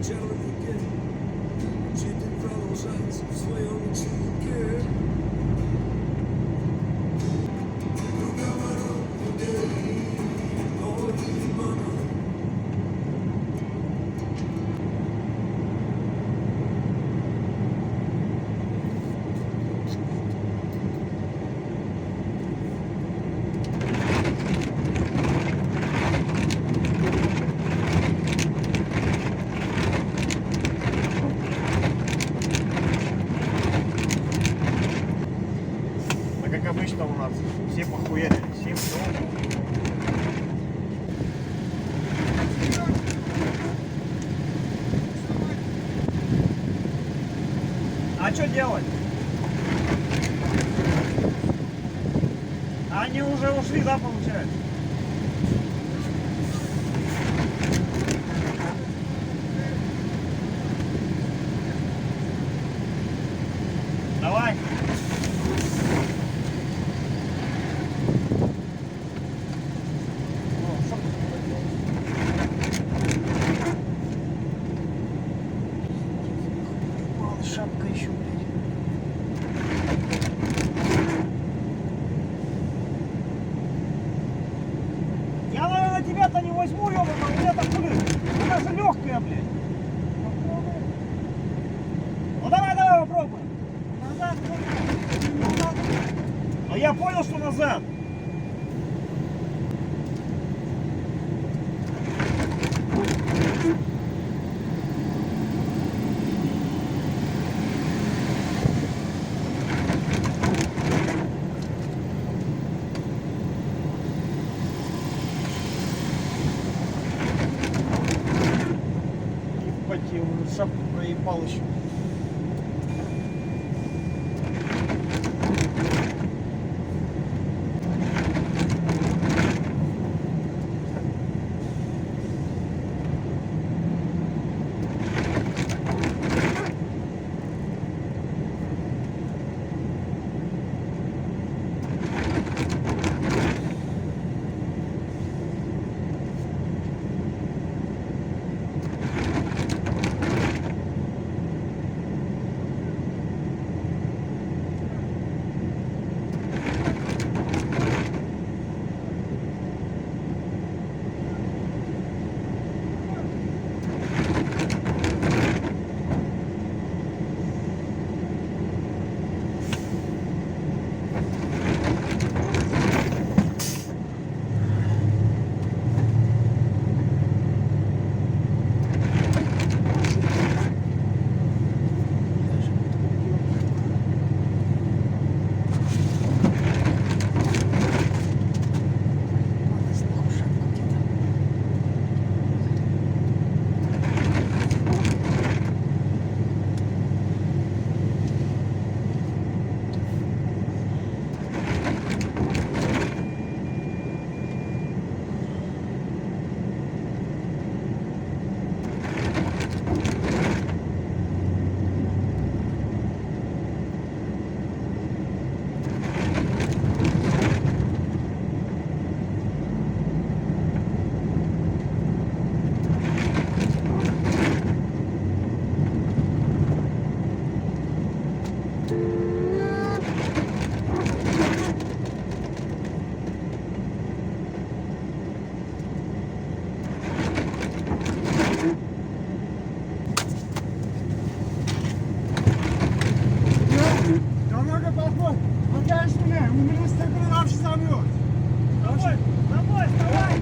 чарівники, вчитель продовжать в своєму ученике. Договору людей, новий мама. Как обычно у нас, все похуярили, все все. А что делать? Они уже ушли, да, получается? Давай. Шапка еще, блядь. Я, наверное, тебя-то не возьму, ёбаный, у меня так хули. Она же легкая, блядь. Ну давай, давай попробуем. Назад, назад. А я понял, что назад. Я уже шапку проебал еще. Давай, давай, давай!